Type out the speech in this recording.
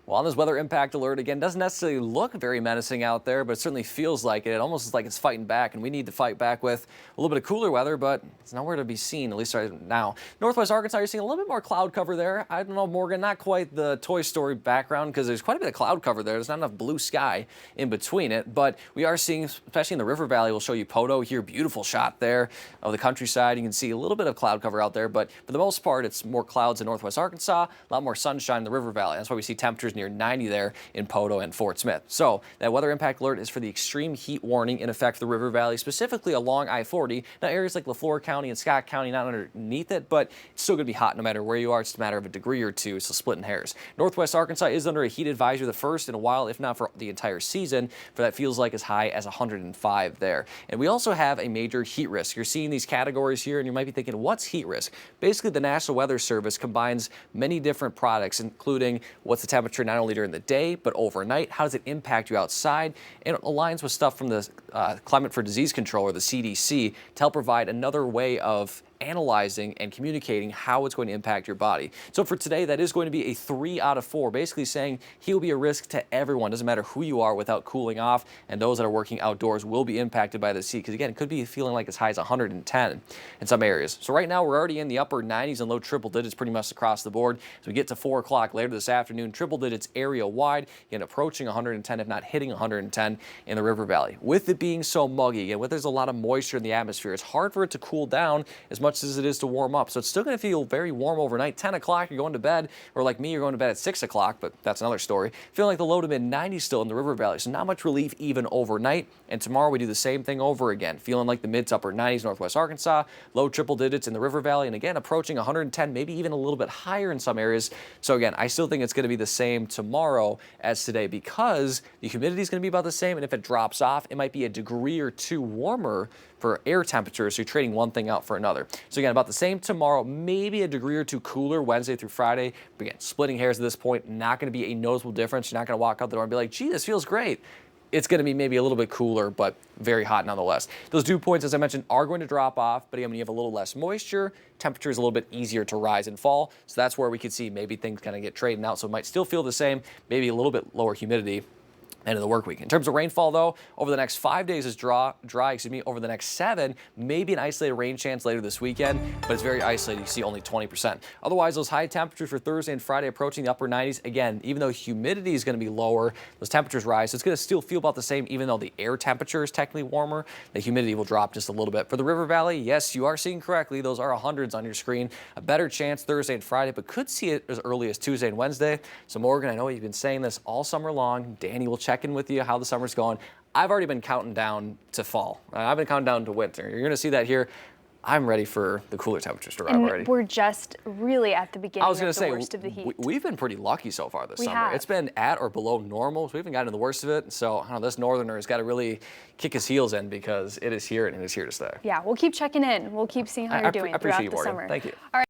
Well, on this weather impact alert, again, doesn't necessarily look very menacing out there, but it certainly feels like it. It almost is like it's fighting back, and we need to fight back with a little bit of cooler weather, but it's nowhere to be seen, at least right now. Northwest Arkansas, you're seeing a little bit more cloud cover there. I don't know, Morgan, not quite the Toy Story background, because there's quite a bit of cloud cover there. There's not enough blue sky in between it, but we are seeing, especially in the River Valley, we'll show you Poto here, beautiful shot there of the countryside. You can see a little bit of cloud cover out there, but for the most part, it's more clouds in Northwest Arkansas, a lot more sunshine in the River Valley. That's why we see temperatures near 90 there in Poto and Fort Smith. So that weather impact alert is for the extreme heat warning in effect for the River Valley, specifically along I-40. Now, areas like Leflore County and Scott County not underneath it, but it's still going to be hot no matter where you are. It's a matter of a degree or two, so splitting hairs. Northwest Arkansas is under a heat advisory, the first in a while, if not for the entire season, for that feels like as high as 105 there. And we also have a major heat risk. You're seeing these categories here, and you might be thinking, what's heat risk? Basically, the National Weather Service combines many different products, including what's the temperature not only during the day, but overnight. How does it impact you outside? And it aligns with stuff from the Climate for Disease Control, or the CDC, to help provide another way of analyzing and communicating how it's going to impact your body. So for today, that is going to be a 3 out of 4, basically saying he will be a risk to everyone. Doesn't matter who you are without cooling off, and those that are working outdoors will be impacted by this heat, because again, it could be feeling like as high as 110 in some areas. So right now, we're already in the upper 90s and low triple digits pretty much across the board. As we get to 4 o'clock later this afternoon, triple digits area wide, again, approaching 110, if not hitting 110 in the River Valley. With it being so muggy, again, with there's a lot of moisture in the atmosphere, it's hard for it to cool down as much as it is to warm up. So it's still going to feel very warm overnight. 10 o'clock, you're going to bed, or like me, you're going to bed at 6 o'clock, but that's another story. Feeling like the low to mid 90s still in the River Valley, so not much relief even overnight. And tomorrow we do the same thing over again, feeling like the mid to upper 90s Northwest Arkansas, low triple digits in the River Valley, and again approaching 110, maybe even a little bit higher in some areas. So again, I still think it's going to be the same tomorrow as today, because the humidity is going to be about the same, and if it drops off, it might be a degree or two warmer for air temperatures, so you're trading one thing out for another. So again, about the same tomorrow, maybe a degree or two cooler Wednesday through Friday. But again, splitting hairs at this point, not going to be a noticeable difference. You're not going to walk out the door and be like, gee, this feels great. It's going to be maybe a little bit cooler, but very hot nonetheless. Those dew points, as I mentioned, are going to drop off, but again, when you have a little less moisture, temperature is a little bit easier to rise and fall. So that's where we could see maybe things kind of get trading out. So it might still feel the same, maybe a little bit lower humidity end of the work week. In terms of rainfall, though, over the next 5 days is dry. Over the next 7, maybe an isolated rain chance later this weekend, but it's very isolated. You see only 20%. Otherwise, those high temperatures for Thursday and Friday approaching the upper 90s. Again, even though humidity is going to be lower, those temperatures rise. So it's going to still feel about the same, even though the air temperature is technically warmer. The humidity will drop just a little bit. For the River Valley, yes, you are seeing correctly. Those are hundreds on your screen. A better chance Thursday and Friday, but could see it as early as Tuesday and Wednesday. So Morgan, I know you've been saying this all summer long. Danny will check in with you how the summer's going. I've already been counting down to fall. I've been counting down to winter. You're going to see that here. I'm ready for the cooler temperatures to arrive already. We're just really at the beginning of the worst of the heat. We've been pretty lucky so far this summer. Have. It's been at or below normal, so we haven't gotten to the worst of it. So I don't know, this northerner has got to really kick his heels in, because it is here and it is here to stay. Yeah, we'll keep checking in. We'll keep seeing how you're doing throughout the summer. Thank you. All right.